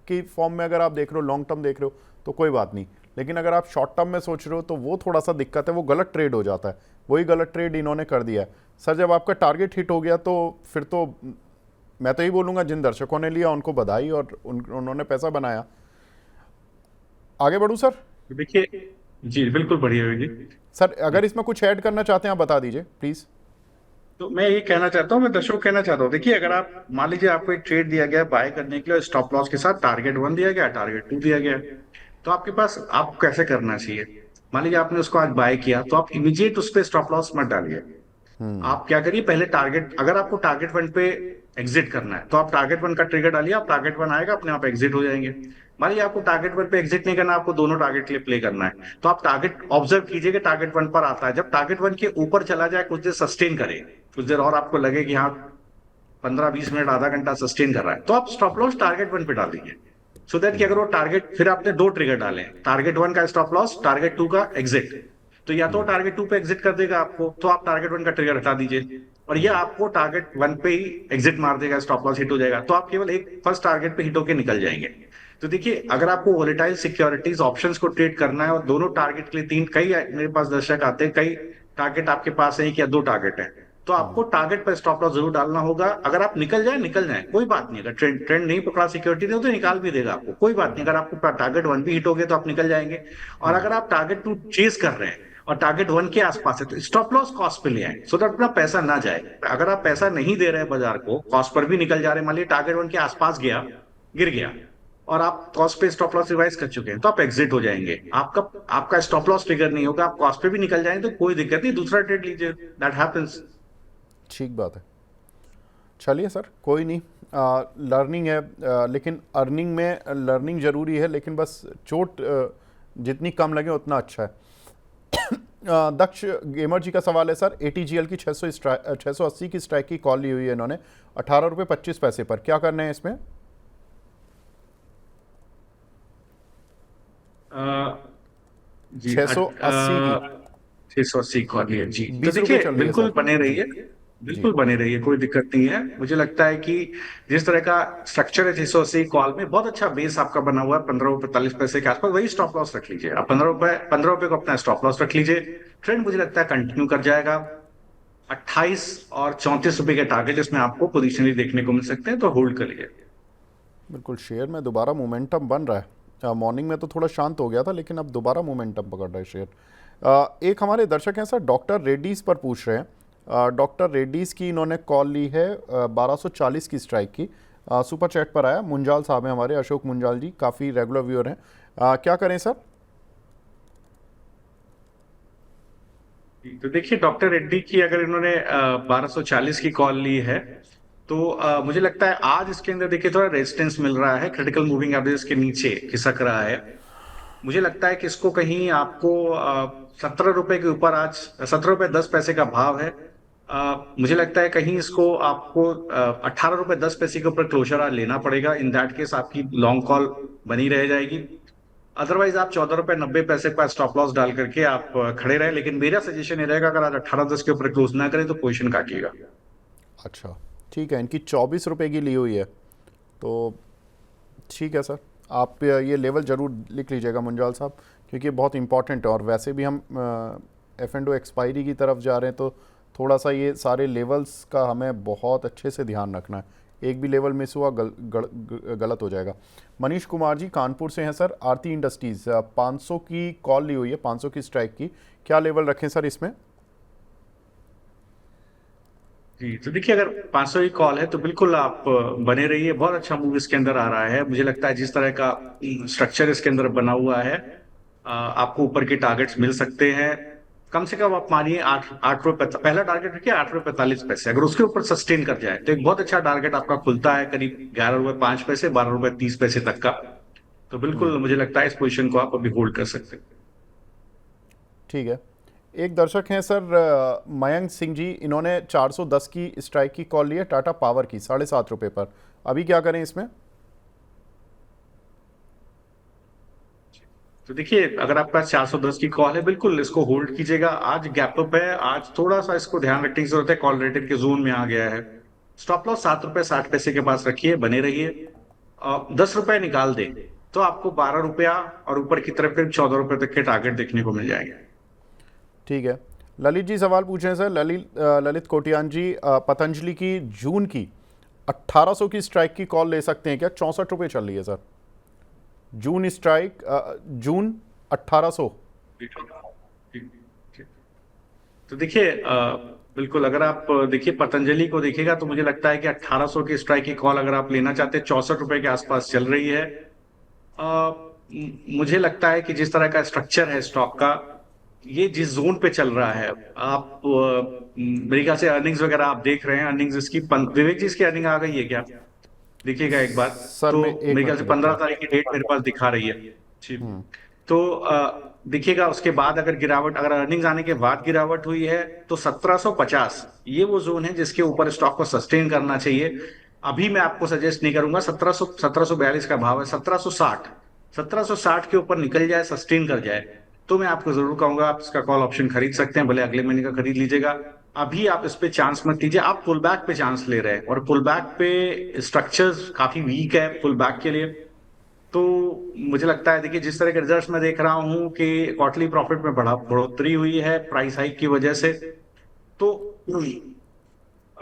की फॉर्म में अगर आप देख रहे हो, लॉन्ग टर्म देख रहे हो, तो कोई बात नहीं। लेकिन अगर आप शॉर्ट टर्म में सोच रहे हो तो वो थोड़ा सा दिक्कत है, वो गलत ट्रेड हो जाता है। वही गलत ट्रेड इन्होंने कर दिया है सर। जब आपका टारगेट हिट हो गया तो फिर तो मैं तो यही बोलूँगा, जिन दर्शकों ने लिया उनको बधाई, और उन्होंने पैसा बनाया। आगे बढ़ूँ सर? देखिए जी बिल्कुल बढ़िया होगी सर अगर इसमें कुछ ऐड करना चाहते हैं आप बता दीजिए प्लीज़। तो मैं ये कहना चाहता हूँ, मैं दर्शकों को कहना चाहता हूँ, देखिए अगर आप मान लीजिए आपको एक ट्रेड दिया गया बाय करने के लिए, स्टॉप लॉस के साथ टारगेट 1 दिया गया, टारगेट 2 दिया गया, तो आपके पास आपको कैसे करना चाहिए? मान लीजिए आपने उसको आज बाय किया, तो आप इमीडिएट उस पर स्टॉप लॉस मत डालिए। आप क्या करिए, पहले टारगेट, अगर आपको टारगेट 1 पे एग्जिट करना है तो आप टारगेट 1 का ट्रिगर डालिए, आप टारगेट 1 आएगा अपने आप एग्जिट हो जाएंगे। मान लीजिए आपको टारगेट 1 पे एग्जिट नहीं करना, आपको दोनों टारगेट के लिए प्ले करना है, तो आप टारगेट ऑब्जर्व कीजिए कि टारगेट 1 पर आता है। जब टारगेट 1 के ऊपर चला जाए, कुछ देर सस्टेन करे, कुछ देर और आपको लगे कि हाँ 15-20 मिनट आधा घंटा सस्टेन कर रहा है, तो आप स्टॉप लॉस टारगेट 1 पे डाल दीजिए। सो दैट कि अगर वो टारगेट, फिर आपने 2 ट्रिगर डाले, टारगेट 1 का स्टॉप लॉस, टारगेट 2 का एग्जिट, तो या तो टारगेट 2 पे एग्जिट कर देगा आपको, तो आप टारगेट 1 का ट्रिगर हटा दीजिए, और ये आपको टारगेट 1 पे ही एग्जिट मार देगा, स्टॉप लॉस हिट हो जाएगा, तो आप केवल एक फर्स्ट टारगेट पे हिट होके निकल जाएंगे। तो देखिए अगर आपको वोलेटाइल सिक्योरिटीज ऑप्शंस को ट्रेड करना है, और दोनों टारगेट के लिए तीन, कई मेरे पास दर्शक आते हैं, कई टारगेट आपके पास है, एक या 2 टारगेट है, तो आपको टारगेट पर स्टॉप लॉस जरूर डालना होगा। अगर आप निकल जाए कोई बात नहीं, अगर ट्रेंड ट्रेंड नहीं पकड़ा सिक्योरिटी ने तो निकाल भी देगा आपको, कोई बात नहीं। अगर आपको टारगेट वन भी हिट हो गए तो आप निकल जाएंगे। और अगर आप टारगेट टू चेस कर रहे हैं और टारगेट वन के आसपास है तो स्टॉप लॉस कॉस्ट पे ले आए, सो दैट अपना पैसा ना जाए। अगर आप पैसा नहीं दे रहे हैं बाजार को, कॉस्ट पर भी निकल जा रहे हैं, मान लीजिए टारगेट वन के आसपास गया, गिर गया, और आप कॉस्ट पे स्टॉप लॉस रिवाइज कर चुके हैं, तो आप एग्जिट हो जाएंगे। आपका आपका स्टॉप लॉस ट्रिगर नहीं होगा, आप कॉस्ट पे भी निकल जाएंगे तो कोई दिक्कत नहीं, दूसरा ट्रेड लीजिए, दैट हैपेंस। ठीक बात है। चलिए सर, कोई नहीं, लर्निंग है, लेकिन अर्निंग में लर्निंग ज़रूरी है, लेकिन बस चोट जितनी कम लगे उतना अच्छा है। दक्ष गेमर जी का सवाल है सर, एटीजीएल की 680 की स्ट्राइक की कॉल ली हुई है इन्होंने 18 रुपये 25 पैसे पर, क्या करना है इसमें? जी 680 की 680 कॉल है जी। तो 20 रुपये देखिए, चल रही है बिल्कुल सर। बने जी रहिए, जी। बिल्कुल बने रहिए, कोई दिक्कत नहीं है। मुझे लगता है कि जिस तरह का स्ट्रक्चर है 680 कॉल में, बहुत अच्छा बेस आपका बना हुआ है, 15 रुपये 45 पैसे के आसपास, वही स्टॉप लॉस रख लीजिए आप। 15 रुपये को अपना स्टॉप लॉस रख लीजिए। ट्रेंड मुझे लगता है कंटिन्यू कर जाएगा। 28 और 34 रुपए के टारगेट इसमें आपको पोजिशनली देखने को मिल सकते हैं, तो होल्ड कर लीजिए। बिल्कुल, शेयर में दोबारा मोमेंटम बन रहा है। मॉर्निंग में तो थोड़ा शांत हो गया था, लेकिन अब दोबारा मोमेंटम पकड़ रहा है शेयर। एक हमारे दर्शक हैं सर, डॉक्टर रेड्डीज़ पर पूछ रहे हैं। डॉक्टर रेड्डीज़ की इन्होंने कॉल ली है 1240 की स्ट्राइक की। सुपर चैट पर आया, मुंजाल साहब हैं हमारे, अशोक मुंजाल जी, काफ़ी रेगुलर व्यूअर हैं। क्या करें सर? तो देखिए, डॉक्टर रेड्डी की अगर इन्होंने 1240 की कॉल ली है, तो मुझे लगता है आज इसके अंदर देखिए थोड़ा रेजिस्टेंस मिल रहा है, क्रिटिकल मूविंग एवरेज के नीचे खिसक रहा है। मुझे लगता है कि इसको कहीं आपको 17 रुपए के ऊपर, आज 17 रुपए 10 पैसे का भाव है। मुझे लगता है कहीं इसको आपको 18 रुपए 10 पैसे के ऊपर क्लोजर आज लेना पड़ेगा। इन दैट केस आपकी लॉन्ग कॉल बनी रह जाएगी। अदरवाइज आप 14 रुपए 90 पैसे का स्टॉप लॉस डाल करके आप खड़े रहे, लेकिन मेरा सजेशन ये रहेगा, अगर आज 18-10 के ऊपर क्लोज ना करें तो पोजीशन काटिएगा। अच्छा, ठीक है, इनकी 24 रुपये की ली हुई है, तो ठीक है सर, आप ये लेवल ज़रूर लिख लीजिएगा मुंजाल साहब, क्योंकि बहुत इंपॉर्टेंट है। और वैसे भी हम F&O एक्सपायरी की तरफ जा रहे हैं, तो थोड़ा सा ये सारे लेवल्स का हमें बहुत अच्छे से ध्यान रखना है। एक भी लेवल मिस हुआ गलत हो जाएगा। मनीष कुमार जी कानपुर से हैं सर, आरती इंडस्ट्रीज़ 500 की कॉल ली हुई है, 500 की स्ट्राइक की, क्या लेवल रखें सर इसमें? जी, तो देखिए, अगर 500 की कॉल है तो बिल्कुल आप बने रहिए। बहुत अच्छा मूव इसके अंदर आ रहा है। मुझे लगता है जिस तरह का स्ट्रक्चर इसके अंदर बना हुआ है, आपको ऊपर के टारगेट्स मिल सकते हैं। कम से कम आप मानिए 8 रुपए, पहला टारगेट रखिए 8 रुपए 45 पैसे। अगर उसके ऊपर सस्टेन कर जाए तो एक बहुत अच्छा टारगेट आपका खुलता है, करीब 11 रुपए 5 पैसे, 12 रुपए 30 पैसे तक का। तो बिल्कुल मुझे लगता है इस पोजीशन को आप अभी होल्ड कर सकते हैं। ठीक है। एक दर्शक हैं सर, मयंक सिंह जी, इन्होंने 410 की स्ट्राइक की कॉल ली है टाटा पावर की 7.5 रुपये पर, अभी क्या करें इसमें? तो देखिए, अगर आपके पास 410 की कॉल है, बिल्कुल इसको होल्ड कीजिएगा। आज गैप अप है, आज थोड़ा सा इसको ध्यान रखने की जरूरत है, कॉल रेटेड के जोन में आ गया है। स्टॉप लॉस 7 रुपए 60 पैसे के पास रखिए, बने रहिए। 10 रुपए निकाल दे तो आपको 12 रुपया और ऊपर की तरफ करीब 14 रुपए तक के टारगेट देखने को मिल जाएंगे। ठीक है। ललित जी सवाल पूछ रहे हैं सर, ललित कोटियान जी, पतंजलि की जून की 1800 की स्ट्राइक की कॉल ले सकते हैं क्या? 64 रुपये चल रही है सर, जून स्ट्राइक, जून 1800। तो देखिए, बिल्कुल अगर आप देखिए पतंजलि को देखिएगा तो मुझे लगता है कि 1800 की स्ट्राइक की कॉल अगर आप लेना चाहते हैं, 64 रुपए के आसपास चल रही है। मुझे लगता है कि जिस तरह का स्ट्रक्चर है स्टॉक का, ये जिस जोन पे चल रहा है, आप मेरे ख्याल से अर्निंग्स वगैरह आप देख रहे हैं, अर्निंग्स इसकी विवेक जी इसकी अर्निंग आ गई है क्या? देखिएगा एक बार। सर तो मैं एक मेरे ख्याल मिनट से में देखता 15 हूँ। तारीख की डेट मेरे पास दिखा रही है जी। तो देखिएगा उसके बाद अगर गिरावट, अगर अर्निंग्स आने के बाद गिरावट हुई है तो 1750 ये वो जोन है जिसके ऊपर स्टॉक को सस्टेन करना चाहिए। अभी मैं आपको सजेस्ट नहीं करूंगा, 1742 का भाव है, 1760 के ऊपर निकल जाए, सस्टेन कर जाए, तो मैं आपको जरूर कहूंगा आप इसका कॉल ऑप्शन खरीद सकते हैं, भले अगले महीने का खरीद लीजिएगा। अभी आप इस पे चांस मत लीजिए, आप पुल बैक पे चांस ले रहे हैं, और पुल बैक पे स्ट्रक्चर्स काफी वीक है पुल बैक के लिए। तो मुझे लगता है, देखिए जिस तरह के रिजल्ट्स मैं देख रहा हूं कि क्वार्टरली प्रॉफिट में बढ़ोतरी हुई है प्राइस हाइक की वजह से, तो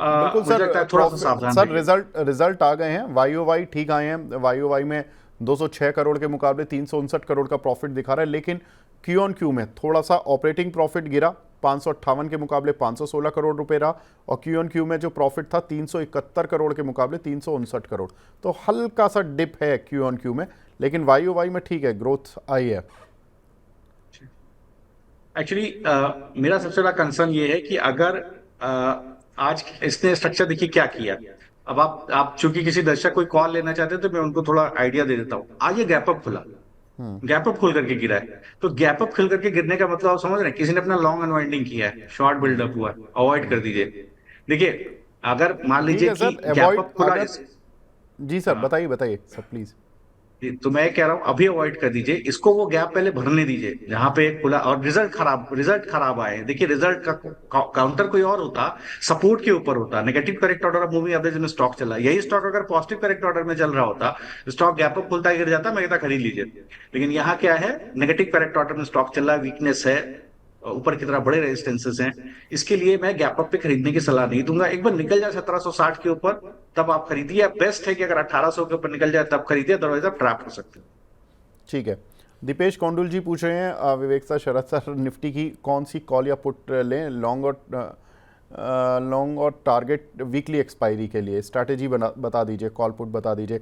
बिल्कुल मुझे सर। लगता है थोड़ा सा सावधान सर रहिए। रिजल्ट आ गए हैं, वाई ओ वाई ठीक आए हैं। वाई ओ वाई में 206 करोड़ के मुकाबले 359 करोड़ का प्रॉफिट दिखा रहा है, लेकिन क्यू ऑन क्यू में थोड़ा सा ऑपरेटिंग प्रॉफिट गिरा, 558 के मुकाबले 516 करोड़ रुपए रहा, और क्यू ऑन क्यू में जो प्रॉफिट था 371 करोड़ के मुकाबले 359 करोड़। तो हल्का सा डिप है क्यू ऑन क्यू में, लेकिन वाई ओ वाई में ठीक है, ग्रोथ आई है। एक्चुअली मेरा सबसे बड़ा कंसर्न ये है कि अगर आज इसने स्ट्रक्चर देखिए क्या किया। अब आप चूंकि किसी दर्शक कोई कॉल लेना चाहते हैं तो मैं उनको थोड़ा आइडिया दे देता हूँ। आज ये गैप अप खुला, गैप अप खुल करके गिरा है। तो गैप अप खुल करके गिरने का मतलब आप समझ रहे हैं, किसी ने अपना लॉन्ग अनवाइंडिंग किया है, शॉर्ट बिल्डअप हुआ है, अवॉइड कर दीजिए। देखिए अगर मान ठीक लीजिए है कि सर, गैप अवॉइड अप खुला अगर, जी सर हाँ, बताइए बताइए सर प्लीज। तो मैं कह रहा हूं अभी अवॉइड कर दीजिए इसको, वो गैप पहले भरने दीजिए जहां पे खुला। और रिजल्ट खराब आए, देखिए रिजल्ट का काउंटर कोई और होता, सपोर्ट के ऊपर होता, negative correct order of moving average में स्टॉक चला, यही स्टॉक अगर पॉजिटिव करेक्ट ऑर्डर में चल रहा होता, स्टॉक गैप अप खुलता गिर जाता, मैं कहता खरीद लीजिए। लेकिन यहाँ क्या है, नेगेटिव करेक्ट ऑर्डर में स्टॉक चल रहा है, वीकनेस है, ऊपर की तरफ बड़े रेजिस्टेंसेस हैं। इसके लिए मैं गैप अप पे खरीदने की सलाह नहीं दूंगा। एक बार निकल जाए 1760 के ऊपर तब आप खरीदिए। बेस्ट है कि अगर 1800 के ऊपर निकल जाए तब खरीदिए, अदरवाइज आप ट्रैप हो सकते हैं। ठीक है। दीपेश कोंडुल जी पूछ रहे हैं, विवेक सर, शरद सर, निफ्टी की कौन सी कॉल या पुट लें, लॉन्ग और टारगेट वीकली एक्सपायरी के लिए स्ट्रैटेजी बता दीजिए, कॉल पुट बता दीजिए।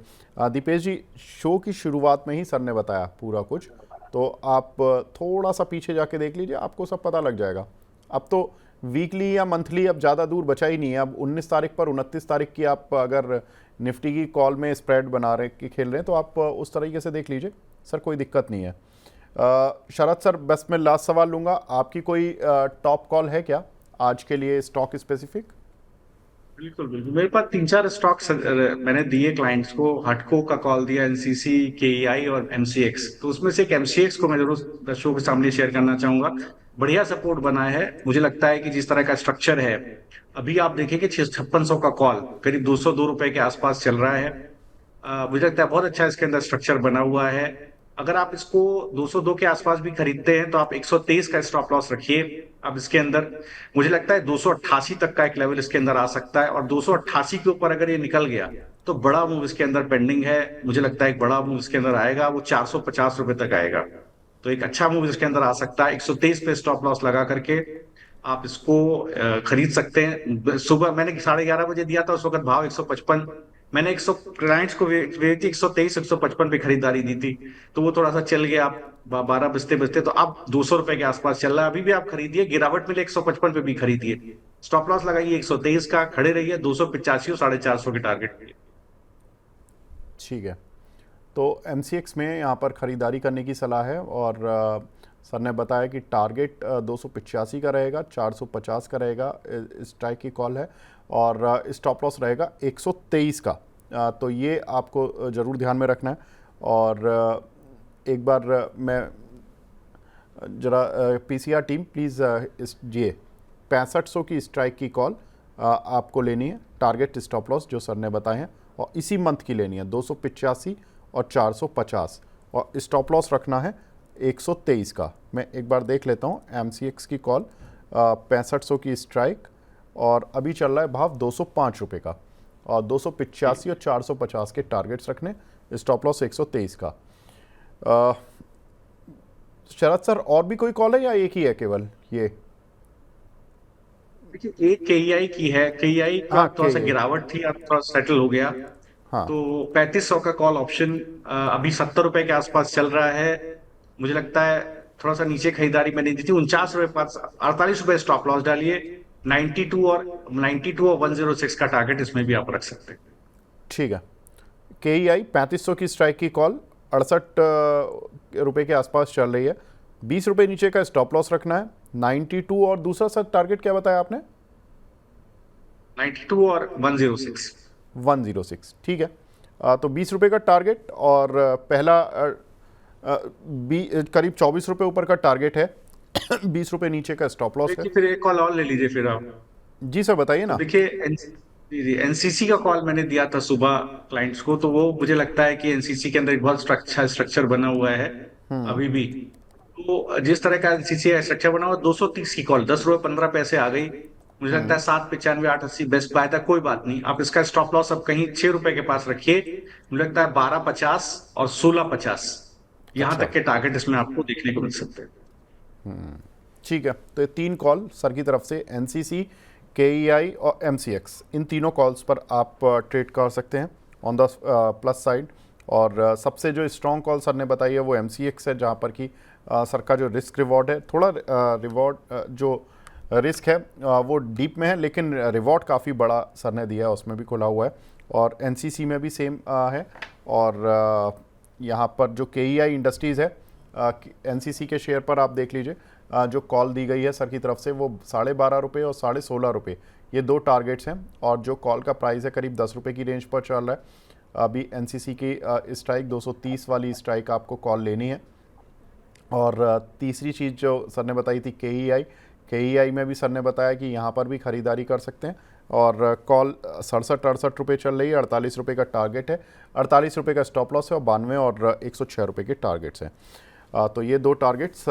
दीपेश जी, शो की शुरुआत में ही सर ने बताया पूरा कुछ, तो आप थोड़ा सा पीछे जाके देख लीजिए, आपको सब पता लग जाएगा। अब तो वीकली या मंथली अब ज़्यादा दूर बचा ही नहीं है। अब 19 तारीख पर 29 तारीख की आप अगर निफ्टी की कॉल में स्प्रेड बना रहे कि खेल रहे हैं, तो आप उस तरीके से देख लीजिए सर, कोई दिक्कत नहीं है। शरद सर, बस मैं लास्ट सवाल लूँगा, आपकी कोई टॉप कॉल है क्या आज के लिए स्टॉक स्पेसिफिक? बिल्कुल बिल्कुल, मेरे पास 3-4 स्टॉक्स मैंने दिए क्लाइंट्स को। हटको का कॉल दिया, एनसीसी, केईआई और एमसीएक्स। तो उसमें से एक एमसीएक्स को मैं जरूर दर्शकों के सामने शेयर करना चाहूंगा। बढ़िया सपोर्ट बना है। मुझे लगता है कि जिस तरह का स्ट्रक्चर है, अभी आप देखेंगे 5600 का कॉल करीब 202 रुपए के आसपास चल रहा है। मुझे लगता है बहुत अच्छा इसके अंदर स्ट्रक्चर बना हुआ है। अगर आप इसको 202 के आसपास भी खरीदते हैं तो आप 123 का स्टॉप लॉस रखिए। अब इसके अंदर मुझे लगता है 288 तक का एक लेवल इसके अंदर आ सकता है, और 288 के ऊपर अगर ये निकल गया तो बड़ा मूव इसके अंदर पेंडिंग है। मुझे लगता है एक बड़ा मूव इसके अंदर आएगा, वो 450 रुपए तक आएगा। तो एक अच्छा मूव इसके अंदर आ सकता है। 123 पे स्टॉप लॉस लगा करके आप इसको खरीद सकते हैं। सुबह मैंने 11:30 बजे दिया था, उस वक्त भाव 155। मैंने 100 क्लाइंट्स को 123 155 पे खरीदारी दी थी। तो वो थोड़ा सा चल गया, आप 12 बजते बजते, तो अब 200 रुपए के आसपास चल रहा है। अभी भी आप खरीदिए, गिरावट मिले 155 पे भी खरीदिए। स्टॉप लॉस लगाइए 123 का, खड़े रहिए 285 और 450 के टारगेट के लिए। ठीक है, तो एमसीएक्स में यहाँ पर ख़रीदारी करने की सलाह है, और सर ने बताया कि टारगेट 285 का रहेगा, 450 का रहेगा, स्ट्राइक की कॉल है, और स्टॉप लॉस रहेगा 123 का। तो ये आपको ज़रूर ध्यान में रखना है। और एक बार मैं ज़रा पीसीआर टीम प्लीज़ इस जी 6500 की स्ट्राइक की कॉल आपको लेनी है, टारगेट स्टॉप लॉस जो सर ने बताए हैं, और इसी मंथ की लेनी है 285 और 450, और स्टॉप लॉस रखना है 123 का। मैं एक बार देख लेता हूँ एमसीएक्स की कॉल, 6500 की स्ट्राइक, और अभी चल रहा है भाव 205 रुपये का, और 285 और 450 के टारगेट्स रखने, स्टॉप लॉस 123 का। शरद सर, और भी कोई कॉल है या एक ही है केवल ये? देखिए एक केईआई की है, केईआई का हाँ, थोड़ा सा के गिरावट थी, अब थोड़ा सेटल हो गया। हाँ, तो 3500 का कॉल ऑप्शन अभी 70 रुपए के आसपास चल रहा है। मुझे लगता है थोड़ा सा नीचे खरीदारी मैंने दी थी, 49 रुपए पास, 48 रुपए स्टॉप लॉस डालिए। 92 और 106 का टारगेट इसमें भी आप रख सकते हैं। ठीक है। केईआई 3500 की स्ट्राइक की कॉल 68 रुपये के आसपास चल रही है, 20 रुपये नीचे का स्टॉप लॉस रखना है, 92, और दूसरा सर टारगेट क्या बताया आपने? 92 और 106। 106, ठीक है। तो 20 रुपये का टारगेट, और पहला करीब 24 रुपये ऊपर का टारगेट है, 20 रुपये नीचे का स्टॉप लॉस है। देखिए फिर एक कॉल और ले लीजिए फिर आप। जी सर बताइए तो ना। देखिए जी एनसीसी का कॉल मैंने दिया था सुबह क्लाइंट्स को, तो वो मुझे लगता है कि एनसीसी के अंदर एक बहुत अच्छा स्ट्रक्चर बना हुआ है अभी भी। तो जिस तरह का एनसीसी स्ट्रक्चर बना हुआ, 230 की कॉल 10 रुपए 15 पैसे आ गई। मुझे लगता है 7.95 8.80 बेस्ट बाय था। कोई बात नहीं, आप इसका स्टॉप लॉस अब कहीं 6 रुपए के पास रखिए। मुझे लगता है 12.50 और 16.50 यहां अच्छा, तक के टारगेट इसमें आपको देखने को मिल सकते हैं। ठीक है। तो ये 3 कॉल सर की तरफ से एनसीसी, केईआई और एमसीएक्स, इन तीनों कॉल्स पर आप ट्रेड कर सकते हैं ऑन द प्लस साइड। और सबसे जो स्ट्रॉन्ग कॉल सर ने बताई है वो एमसीएक्स है, जहाँ पर कि सर का जो रिस्क रिवॉर्ड है, थोड़ा रिवॉर्ड जो रिस्क है वो डीप में है, लेकिन रिवॉर्ड काफ़ी बड़ा सर ने दिया है, उसमें भी खुला हुआ है। और एनसीसी में भी सेम है। और यहाँ पर जो केईआई इंडस्ट्रीज़ है, एनसीसी के शेयर पर आप देख लीजिए, जो कॉल दी गई है सर की तरफ से वो 12.5 रुपये और 16.5 रुपये, ये 2 टारगेट्स हैं। और जो कॉल का प्राइस है करीब 10 रुपये की रेंज पर चल रहा है। अभी एनसीसी की स्ट्राइक 230 वाली स्ट्राइक आपको कॉल लेनी है। और तीसरी चीज़ जो सर ने बताई थी केईआई में भी सर ने बताया कि यहाँ पर भी ख़रीदारी कर सकते हैं। और कॉल 67-68 रुपये चल रही है, 48 रुपये का टारगेट है, 48 रुपये का स्टॉप लॉस है, और 92 और 106 रुपये के टारगेट्स हैं। तो ये 2 टारगेट्स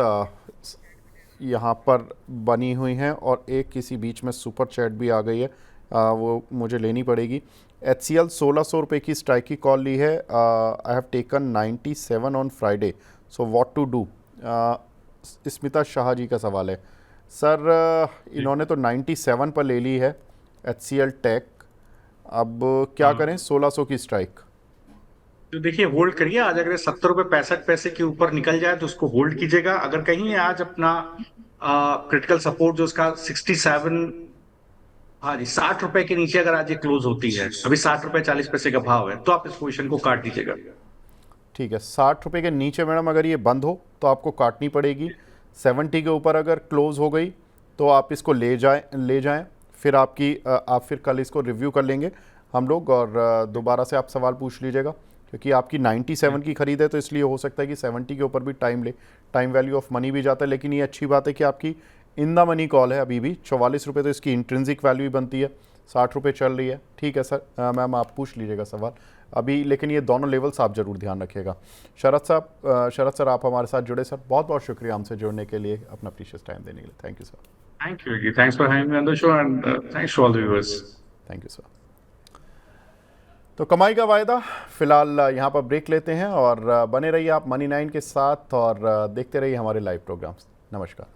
यहाँ पर बनी हुई हैं। और एक किसी बीच में सुपर चैट भी आ गई है, वो मुझे लेनी पड़ेगी। HCL 1600 रुपये की स्ट्राइक की कॉल ली है। I have taken 97 on Friday, so what to do. Smita Shah ji का सवाल है सर, इन्होंने तो 97 पर ले ली है HCL टेक, अब क्या करें 1600 की स्ट्राइक। तो देखिए, होल्ड करिए। आज अगर 70 रुपए 65 पैसे के ऊपर निकल जाए तो उसको होल्ड कीजिएगा। अगर कहीं आज अपना क्रिटिकल सपोर्ट जो उसका 67, हाँ जी, 60 रुपए के नीचे अगर आज ये क्लोज होती है, अभी 60 रुपए 40 पैसे का भाव है, तो आप इस पोजीशन को काट दीजिएगा। ठीक है, 60 रुपये के नीचे मैडम अगर ये बंद हो तो आपको काटनी पड़ेगी। 70 के ऊपर अगर क्लोज हो गई तो आप इसको ले जाएं। फिर आप फिर कल इसको रिव्यू कर लेंगे हम लोग, और दोबारा से आप सवाल पूछ लीजिएगा, क्योंकि आपकी 97 की खरीद है, तो इसलिए हो सकता है कि 70 के ऊपर भी टाइम वैल्यू ऑफ मनी भी जाता है। लेकिन ये अच्छी बात है कि आपकी इन द मनी कॉल है अभी भी। 44 रुपये तो इसकी इंट्रिंसिक वैल्यू ही बनती है, 60 रुपये चल रही है। ठीक है सर, मैम आप पूछ लीजिएगा सवाल अभी, लेकिन ये दोनों लेवल्स आप ज़रूर ध्यान रखिएगा। शरद सर आप हमारे साथ जुड़े सर, बहुत बहुत शुक्रिया हमसे जुड़ने के लिए, अपना प्रीशियस टाइम देने के लिए। Thank you sir. Thank you, thanks for having me on the show, and thanks to all the viewers. Thank you sir. तो कमाई का वायदा फिलहाल यहाँ पर ब्रेक लेते हैं, और बने रहिए आप मनी 9 के साथ, और देखते रहिए हमारे लाइव प्रोग्राम्स। नमस्कार।